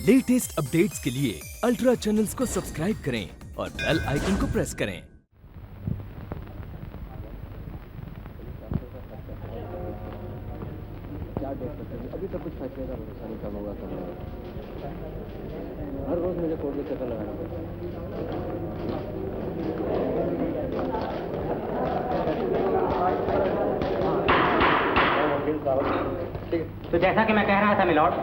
Latest updates के लिए ultra channels को सब्सक्राइब करें और बेल आइकन को प्रेस करें। अभी तो कुछ फैसले का भरोसा नहीं कम होगा हर रोज मुझे कोर्ट में चक्कर लगाना पड़ता है। तो जैसा कि मैं कह रहा था मिलॉर्ड,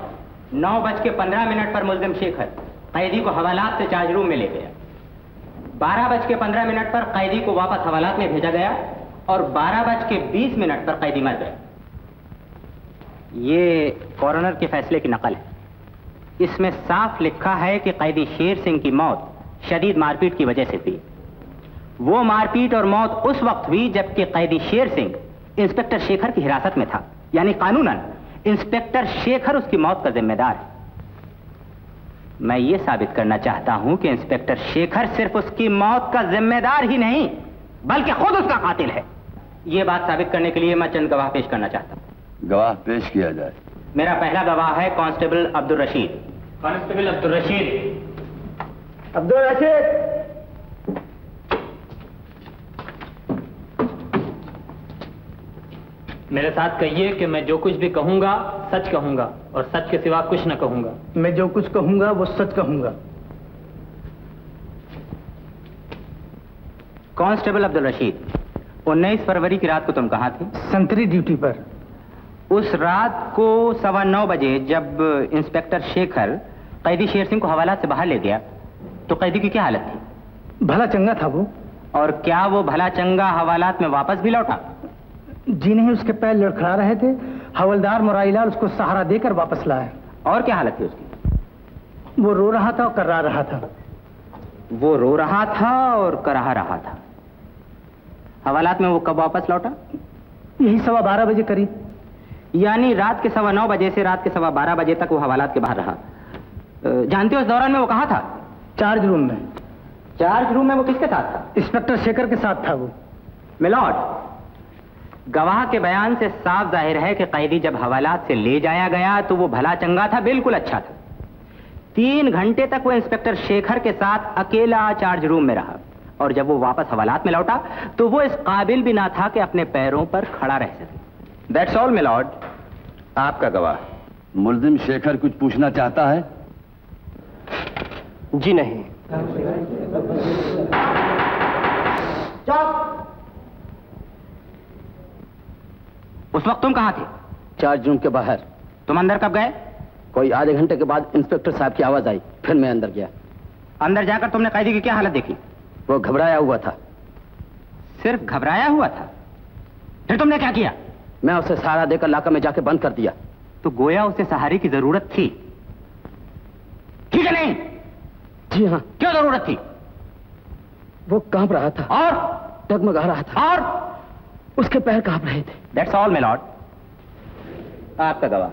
9:15 पर मुल्जिम शेखर कैदी को हवालात से चार्ज रूम में ले गया। 12:15 पर कैदी को वापस हवालात में भेजा गया और 12:20 पर कैदी मर गया। ये कॉरोनर के फैसले की नकल है। इसमें साफ लिखा है कि कैदी शेर सिंह की मौत शदीद मारपीट की वजह से हुई। वो मारपीट और मौत उस वक्त हुई जबकि कैदी शेर सिंह इंस्पेक्टर शेखर की हिरासत में था, यानी कानूनन इंस्पेक्टर शेखर उसकी मौत का जिम्मेदार है। मैं ये साबित करना चाहता हूं कि इंस्पेक्टर शेखर सिर्फ उसकी मौत का जिम्मेदार ही नहीं बल्कि खुद उसका कातिल है। ये बात साबित करने के लिए मैं चंद गवाह पेश करना चाहता हूं। गवाह पेश किया जाए। मेरा पहला गवाह है कांस्टेबल अब्दुल रशीद। कांस्टेबल अब्दुल रशीद। अब्दुल रशीद, मेरे साथ कहिए कि मैं जो कुछ भी कहूंगा सच कहूंगा और सच के सिवा कुछ न कहूंगा। मैं जो कुछ कहूंगा वो सच कहूंगा। कांस्टेबल अब्दुल रशीद, 19 फरवरी की रात को तुम कहां थे? संतरी ड्यूटी पर। उस रात को 9:15 बजे जब इंस्पेक्टर शेखर कैदी शेर सिंह को हवालात से बाहर ले गया तो कैदी की क्या हालत थी? भला चंगा था वो। और क्या वो भला चंगा हवालात में वापस भी लौटा? जी नहीं, उसके पैर लड़खड़ा रहे थे। हवलदार मुरारीलाल उसको सहारा देकर वापस लाया। और क्या हालत थी उसकी? वो रो रहा था और कराह रहा था। वो रो रहा था और कराह रहा था। हवालात में वो कब वापस लौटा? यही 12:15 बजे करीब। यानी रात के 9:15 बजे से रात के 12:15 बजे तक वो हवालात के बाहर रहा। जानते हो उस दौरान में वो कहां था? चार्ज रूम में। चार्ज रूम में वो किसके साथ था? इंस्पेक्टर शेखर के साथ था वो। मिलॉर्ड, गवाह के बयान से साफ जाहिर है कि कैदी जब हवालात से ले जाया गया तो वो भला चंगा था, बिल्कुल अच्छा था। 3 घंटे तक वो इंस्पेक्टर शेखर के साथ अकेला चार्ज रूम में रहा और जब वो वापस हवालात में लौटा तो वो इस काबिल भी ना था कि अपने पैरों पर खड़ा रह सके। That's all milord. आपका गवाह। मुल्जिम शेखर कुछ पूछना चाहता है? जी नहीं। उस वक्त तुम कहां थे? चार्ज रूम के बाहर। तुम अंदर कब गए? कोई आधे घंटे के बाद इंस्पेक्टर साहब की आवाज आई, फिर मैं अंदर गया। अंदर जाकर तुमने कैदी की क्या हालत देखी? वो घबराया हुआ था। सिर्फ घबराया हुआ था? फिर तुमने क्या किया? मैं उसे सहारा देकर लाका में जाके बंद कर दिया। तो गोया उसे सहारे की जरूरत थी, ठीक है नहीं? जी हाँ। क्यों जरूरत थी? वो कांप रहा था और डगमगा रहा था और उसके पैर कांप रहे थे। That's all milord. आपका गवाह।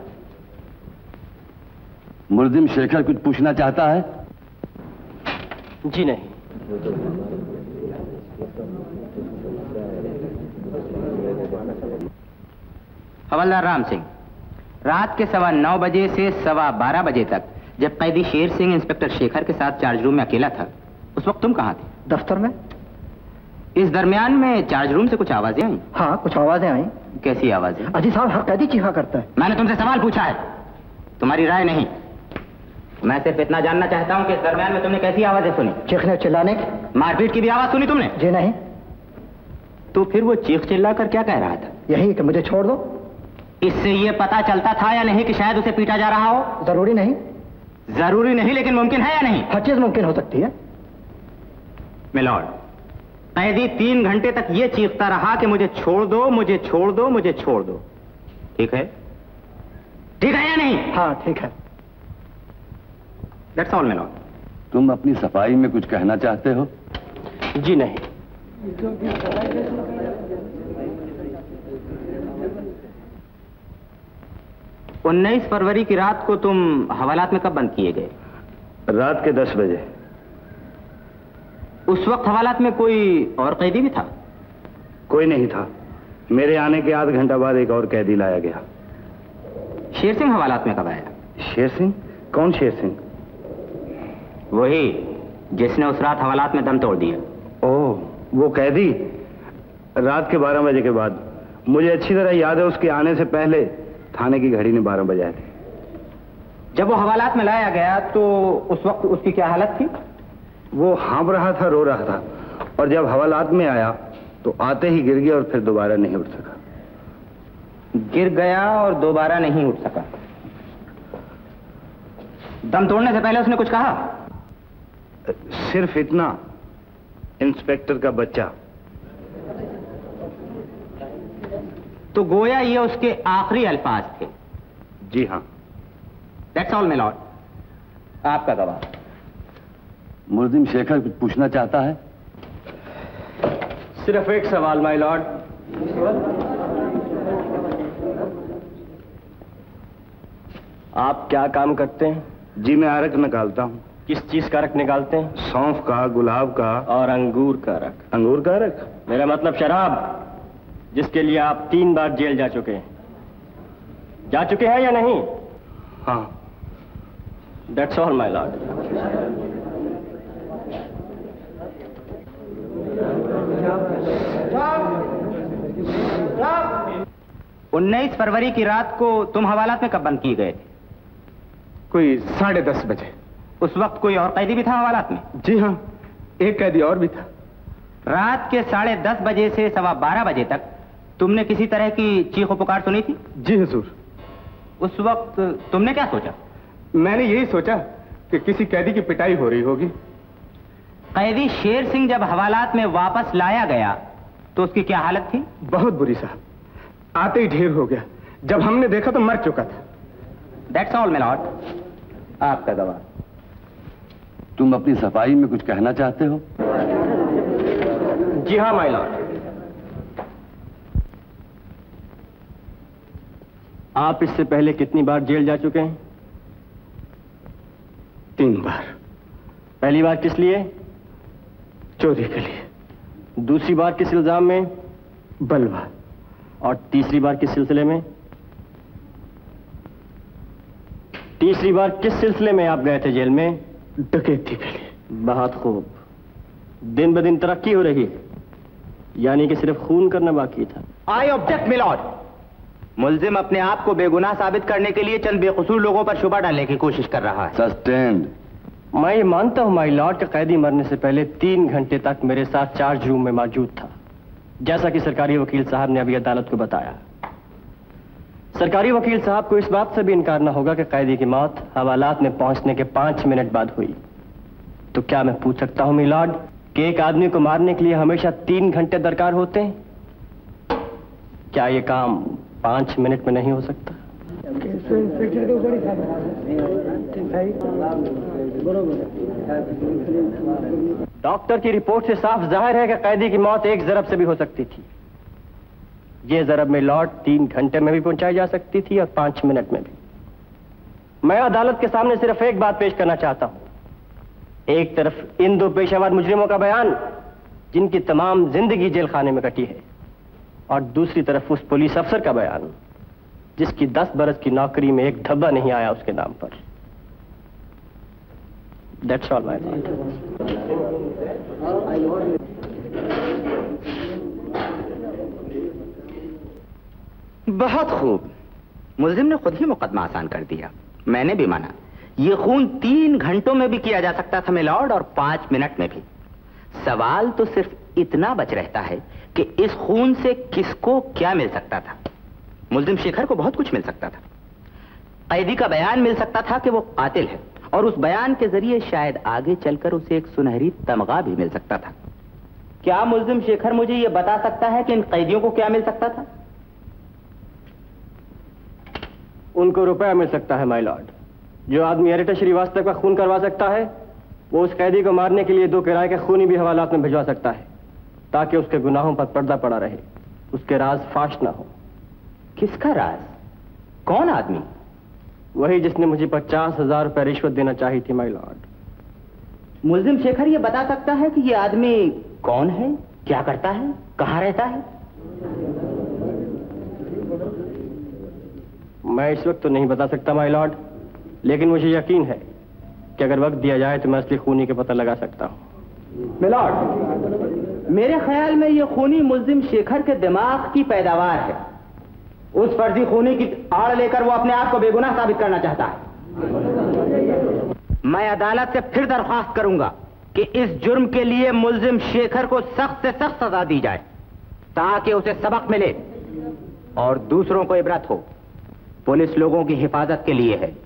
मुल्जिम शेखर कुछ पूछना चाहता है? जी नहीं। हवलदार राम सिंह, रात के 9:15 बजे से 12:15 बजे तक जब कैदी शेर सिंह इंस्पेक्टर शेखर के साथ चार्ज रूम में अकेला था, उस वक्त तुम कहां थे? दफ्तर में। इस दरमियान में चार्ज रूम से कुछ आवाजें आई? हाँ, कुछ आवाजें आई। कैसी आवाजें? अजी साहब, हर कैदी चीखा करता है। मैंने तुमसे सवाल पूछा है, तुम्हारी राय नहीं। मैं सिर्फ इतना जानना चाहता हूं कि इस दरमियान में तुमने कैसी आवाजें सुनी? चीखने चिल्लाने की। मारपीट की भी आवाज सुनी तुमने? जी नहीं। तो फिर वो चीख चिल्ला कर क्या कह रहा था? यही कि मुझे छोड़ दो। इससे ये पता चलता था या नहीं कि शायद उसे पीटा जा रहा हो? जरूरी नहीं। जरूरी नहीं, लेकिन मुमकिन है या नहीं? हर चीज मुमकिन हो सकती है। मिलॉर्ड, कैदी 3 घंटे तक ये चीखता रहा कि मुझे छोड़ दो, मुझे छोड़ दो, मुझे छोड़ दो। ठीक है? ठीक है या नहीं? हाँ, ठीक है। That's all milord. तुम अपनी सफाई में कुछ कहना चाहते हो? जी नहीं। 19 फरवरी की रात को तुम हवालात में कब बंद किए गए? रात के 10 बजे। उस वक्त हवालात में कोई और कैदी भी था? कोई नहीं था। मेरे आने के आध घंटा बाद एक और कैदी लाया गया। शेर सिंह हवालात में कब आया? शेर सिंह? कौन शेर सिंह? वही जिसने उस रात हवालात में दम तोड़ दिया। ओह, वो कैदी रात के 12 बजे के बाद। मुझे अच्छी तरह याद है उसके आने से पहले थाने की घड़ी ने 12 बजाए थे। जब वो हवालात में लाया गया तो उस वक्त उसकी क्या हालत थी? वो हाँप रहा था, रो रहा था, और जब हवालात में आया तो आते ही गिर गया और फिर दोबारा नहीं उठ सका। गिर गया और दोबारा नहीं उठ सका। दम तोड़ने से पहले उसने कुछ कहा? सिर्फ इतना, इंस्पेक्टर का बच्चा। तो गोया ये उसके आखिरी अल्फाज थे। जी हाँ। That's all my Lord. आपका गवाह। मुल्जिम शेखर कुछ पूछना चाहता है? सिर्फ एक सवाल माय लॉर्ड। आप क्या काम करते हैं? जी मैं अरक निकालता हूँ। किस चीज का रख निकालते हैं? सौंफ का, गुलाब का और अंगूर का रख। अंगूर का रख? मेरा मतलब शराब, जिसके लिए आप 3 बार जेल जा चुके हैं। जा चुके हैं या नहीं? हाँ। That's all my Lord. 19 फरवरी की रात को तुम हवालात में कब बंद किए गए थे? कोई 10:30 बजे। उस वक्त कोई और कैदी भी था हवालात में? जी हाँ, एक कैदी और भी था। रात के 10:30 बजे से 12:15 बजे तक तुमने किसी तरह की चीखो पुकार सुनी थी? जी हुजूर। उस वक्त तुमने क्या सोचा? मैंने यही सोचा कि किसी कैदी की पिटाई हो रही होगी। कैदी शेर सिंह जब हवालात में वापस लाया गया तो उसकी क्या हालत थी? बहुत बुरी साहब, आते ही ढेर हो गया। जब हमने देखा तो मर चुका था। That's all my Lord. आपका गवाह। तुम अपनी सफाई में कुछ कहना चाहते हो? जी हाँ माय लॉर्ड। आप इससे पहले कितनी बार जेल जा चुके हैं? 3 बार। पहली बार किस लिए? चोरी के लिए। दूसरी बार किस इल्जाम में? बलवा। और तीसरी बार किस सिलसिले में? तीसरी बार किस सिलसिले में आप गए थे जेल में? डकैती के लिए। बहुत खूब। दिन ब दिन तरक्की हो रही है, यानी कि सिर्फ खून करना बाकी था। I object my lord. मुल्जिम अपने आप को बेगुनाह साबित करने के लिए चंद बेकसूर लोगों पर शुबा डालने की कोशिश कर रहा है। सस्टेन्ड। मैं ये मानता हूं माय लॉर्ड कि कैदी मरने से पहले 3 घंटे तक मेरे साथ चार्ज रूम में मौजूद था, जैसा कि सरकारी वकील साहब ने अभी अदालत को बताया। सरकारी वकील साहब को इस बात से भी इनकार न होगा कि कैदी की मौत हवालात में पहुंचने के 5 मिनट बाद हुई। तो क्या मैं पूछ सकता हूं माय लॉर्ड कि एक आदमी को मारने के लिए हमेशा 3 घंटे दरकार होते हैं? क्या ये काम 5 मिनट में नहीं हो सकता? डॉक्टर की रिपोर्ट से साफ जाहिर है कि कैदी की मौत एक जरब से भी हो सकती थी। यह जरब में लॉर्ड 3 घंटे में भी पहुंचाई जा सकती थी और 5 मिनट में भी। मैं अदालत के सामने सिर्फ एक बात पेश करना चाहता हूं। एक तरफ इन 2 पेशेवर मुजरिमों का बयान जिनकी तमाम जिंदगी जेल खाने में कटी है, और दूसरी तरफ उस पुलिस अफसर का बयान जिसकी 10 बरस की नौकरी में एक धब्बा नहीं आया उसके नाम पर। That's all my lord. बहुत खूब। मुल्जिम ने खुद ही मुकदमा आसान कर दिया। मैंने भी माना ये खून 3 घंटों में भी किया जा सकता था मिलॉर्ड, और 5 मिनट में भी। सवाल तो सिर्फ इतना बच रहता है कि इस खून से किसको क्या मिल सकता था। मुल्जिम शेखर को बहुत कुछ मिल सकता था। कैदी का बयान मिल सकता था कि वो कातिल है, और उस बयान के जरिए शायद आगे चलकर उसे एक सुनहरी तमगा भी मिल सकता था। क्या मुल्जिम शेखर मुझे ये बता सकता है कि इन कैदियों को क्या मिल सकता था? उनको रुपया मिल सकता है माय लॉर्ड। जो आदमी एडिटर श्रीवास्तव का खून करवा सकता है, वो उस कैदी को मारने के लिए 2 किराए के खूनी भी हवालात में भिजवा सकता है, ताकि उसके गुनाहों पर पर्दा पड़ा रहे, उसके राज फाश ना हो। किसका राज? कौन आदमी? वही जिसने मुझे 50,000 रुपए रिश्वत देना चाहिए थी माय लॉर्ड। मुल्जिम शेखर ये बता सकता है कि ये आदमी कौन है, क्या करता है, कहां रहता है? मैं इस वक्त तो नहीं बता सकता माय लॉर्ड, लेकिन मुझे यकीन है कि अगर वक्त दिया जाए तो मैं असली खूनी का पता लगा सकता हूँ। मिलॉर्ड, मेरे ख्याल में ये खूनी मुल्जिम शेखर के दिमाग की पैदावार है। उस फर्जी खूनी की आड़ लेकर वो अपने आप को बेगुनाह साबित करना चाहता है। मैं अदालत से फिर दरख्वास्त करूंगा कि इस जुर्म के लिए मुल्जिम शेखर को सख्त से सख्त सजा दी जाए ताकि उसे सबक मिले और दूसरों को इबरत हो। पुलिस लोगों की हिफाजत के लिए है,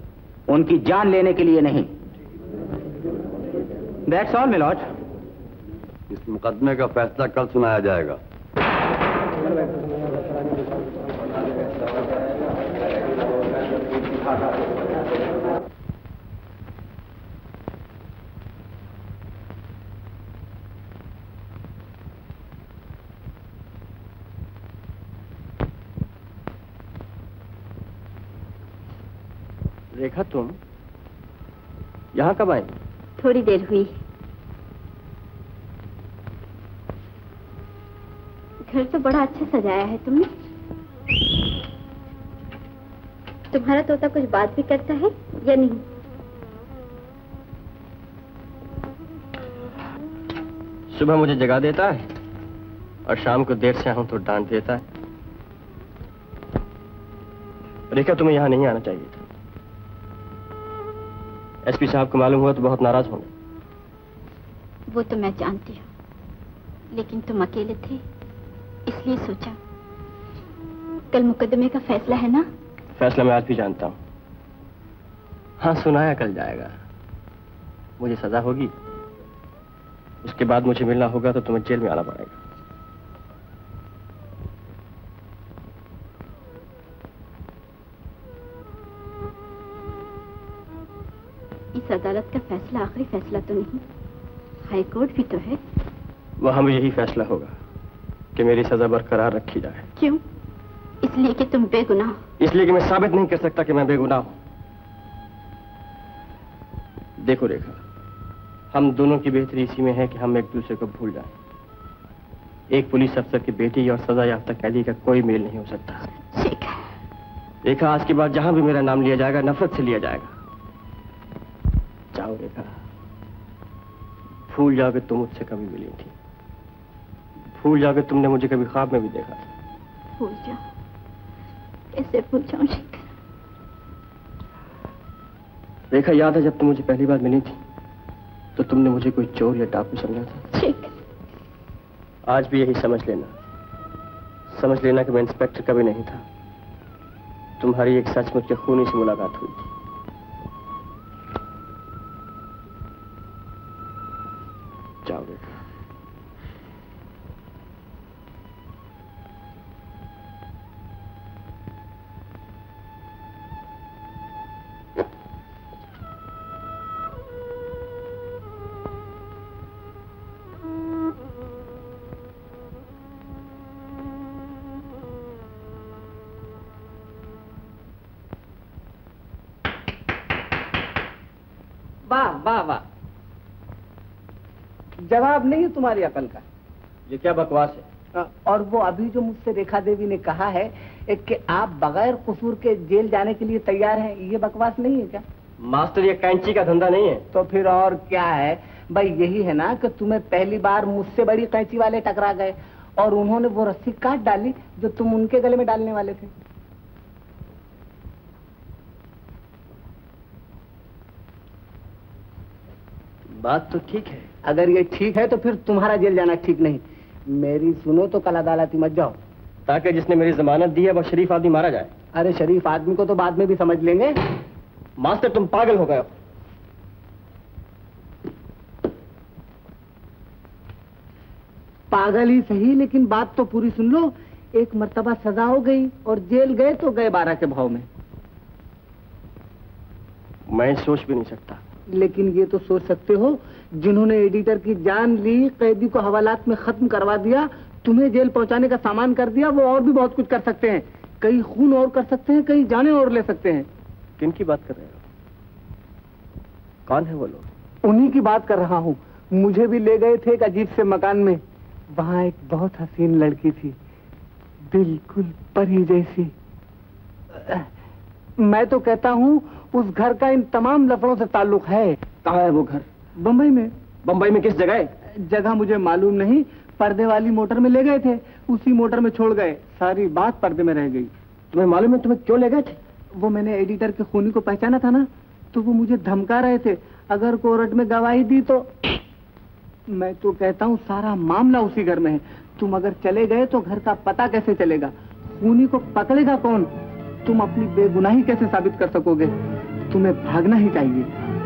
उनकी जान लेने के लिए नहीं। That's all milord. इस मुकदमे का फैसला कल सुनाया जाएगा। रेखा, तुम यहाँ कब आई? थोड़ी देर हुई। घर तो बड़ा अच्छा सजाया है तुमने। तुम्हारा तोता कुछ बात भी करता है या नहीं? सुबह मुझे जगा देता है और शाम को देर से आऊं तो डांट देता है। रेखा, तुम्हें यहाँ नहीं आना चाहिए था। एसपी साहब को मालूम हुआ तो बहुत नाराज होंगे। वो तो मैं जानती हूँ, लेकिन तुम अकेले थे इसलिए सोचा। कल मुकदमे का फैसला है ना? फैसला मैं आज भी जानता हूँ। हाँ, सुनाया कल जाएगा। मुझे सजा होगी, उसके बाद मुझे मिलना होगा तो तुम्हें जेल में आना पड़ेगा। इस अदालत का फैसला आखिरी फैसला तो नहीं, हाई कोर्ट भी तो है। वहां भी यही फैसला होगा कि मेरी सजा बरकरार रखी जाए। क्यों? इसलिए कि तुम बेगुनाह हो। इसलिए कि मैं साबित नहीं कर सकता कि मैं बेगुनाह हूं। देखो रेखा, हम दोनों की बेहतरी इसी में है कि हम एक दूसरे को भूल जाएं। एक पुलिस अफसर की बेटी और सजा याफ्ता कैदी का कोई मेल नहीं हो सकता। ठीक है। रेखा, आज के बाद जहां भी मेरा नाम लिया जाएगा नफरत से लिया जाएगा। जाओ रेखा, भूल जाओ कि तुम मुझसे कभी मिली थी। भूल जाओ कि तुमने मुझे कभी ख्वाब में भी देखा था। भूल जाओ? कैसे भूल जाऊं शेखर? रेखा, याद है जब तुम मुझे पहली बार मिली थी तो तुमने मुझे कोई चोर या डाकू समझा था। शेखर, आज भी यही समझ लेना कि मैं इंस्पेक्टर कभी नहीं था। तुम्हारी एक सचमुच के खूनी से मुलाकात हुई थी। जाओ रेखा। वाह वाह वाह, जवाब नहीं है तुम्हारी अकल का। ये क्या बकवास है? और वो अभी जो मुझसे रेखा देवी ने कहा है कि आप बगैर कसूर के जेल जाने के लिए तैयार हैं, ये बकवास नहीं है क्या? मास्टर, ये कैंची का धंधा नहीं है। तो फिर और क्या है भाई? यही है ना कि तुम्हें पहली बार मुझसे बड़ी कैंची वाले टकरा गए और उन्होंने वो रस्सी काट डाली जो तुम उनके गले में डालने वाले थे। बात तो ठीक है। अगर ये ठीक है तो फिर तुम्हारा जेल जाना ठीक नहीं। मेरी सुनो तो कल अदालती मत जाओ। ताकि जिसने मेरी जमानत दी है वो शरीफ आदमी मारा जाए। अरे शरीफ आदमी को तो बाद में भी समझ लेंगे। मास्टर, तुम पागल हो गए हो। पागल ही सही, लेकिन बात तो पूरी सुन लो। एक मर्तबा सजा हो गई और जेल गए तो गए 12 के भाव में। मैं सोच भी नहीं सकता। लेकिन ये तो सोच सकते हो, जिन्होंने एडिटर की जान ली, कैदी को हवालात में खत्म करवा दिया, तुम्हें जेल पहुंचाने का सामान कर दिया, वो और भी बहुत कुछ कर सकते हैं। कई खून और कर सकते हैं, कई जानें और ले सकते हैं। किन की बात कर रहे हो? कौन है वो लोग? उन्हीं की बात कर रहा हूँ। मुझे भी ले गए थे एक अजीब से मकान में। वहाँ एक बहुत हसीन लड़की थी, बिल्कुल परी जैसी। मैं तो कहता हूँ उस घर का इन तमाम लफड़ों से ताल्लुक है। कहाँ है वो घर? बम्बई में। बम्बई में किस जगह? जगह मुझे मालूम नहीं, पर्दे वाली मोटर में ले गए थे, उसी मोटर में छोड़ गए, सारी बात पर्दे में रह गई। तुम्हें मालूम है तुम्हें क्यों ले गए थे? वो मैंने एडिटर के खूनी को पहचाना था ना, तो वो मुझे धमका रहे थे अगर कोर्ट में गवाही दी तो। मैं तो कहता हूँ सारा मामला उसी घर में है। तुम अगर चले गए तो घर का पता कैसे चलेगा? खूनी को पकड़ेगा कौन? तुम अपनी बेगुनाही कैसे साबित कर सकोगे? तुम्हें भागना ही चाहिए,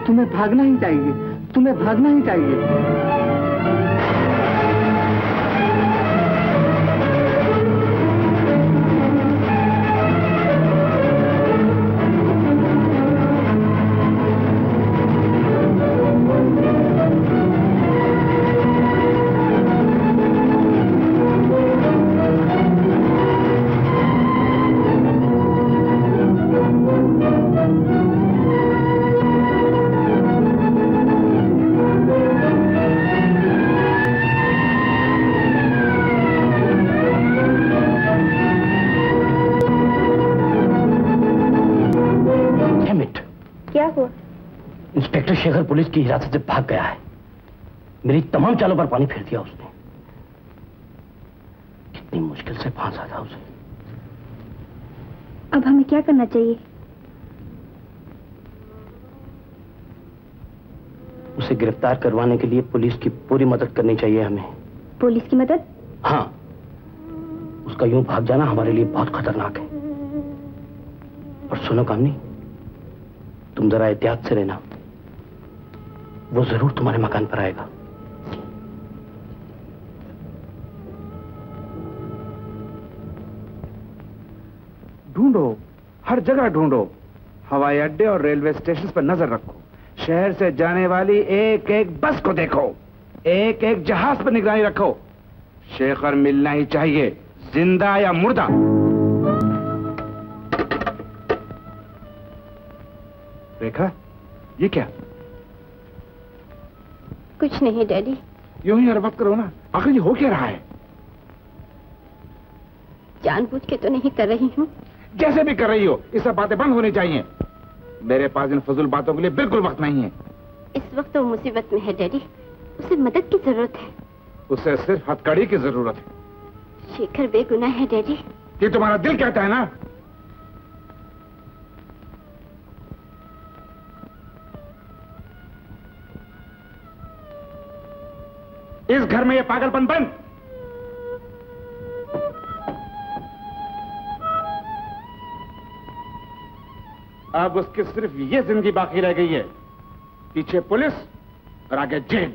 तुम्हें भागना ही चाहिए, तुम्हें भागना ही चाहिए। क्या हुआ? इंस्पेक्टर शेखर पुलिस की हिरासत से भाग गया है। मेरी तमाम चालों पर पानी फेर दिया उसने। कितनी मुश्किल से फांसा था उसे। अब हमें क्या करना चाहिए? उसे गिरफ्तार करवाने के लिए पुलिस की पूरी मदद करनी चाहिए हमें। पुलिस की मदद? हाँ, उसका यूं भाग जाना हमारे लिए बहुत खतरनाक है। और सुनो कामनी, तुम जरा एहतियात से रहना, वो जरूर तुम्हारे मकान पर आएगा। ढूंढो, हर जगह ढूंढो। हवाई अड्डे और रेलवे स्टेशन पर नजर रखो। शहर से जाने वाली एक एक बस को देखो, एक एक जहाज पर निगरानी रखो। शेखर मिलना ही चाहिए, जिंदा या मुर्दा। रेखा, ये क्या? कुछ नहीं डैडी। यूं ही हरकत करो ना, आखिर ये हो क्या रहा है? जानबूझ के तो नहीं कर रही हूँ। जैसे भी कर रही हो, ये सब बातें बंद होनी चाहिए। मेरे पास इन फजूल बातों के लिए बिल्कुल वक्त नहीं है। इस वक्त वो मुसीबत में है डैडी, उसे मदद की जरूरत है। उसे सिर्फ हथकड़ी की जरूरत है। शेखर बेगुनाह है डैडी। ये तुम्हारा दिल कहता है ना? इस घर में ये पागलपन बंद। अब उसकी सिर्फ ये जिंदगी बाकी रह गई है, पीछे पुलिस और आगे जेल।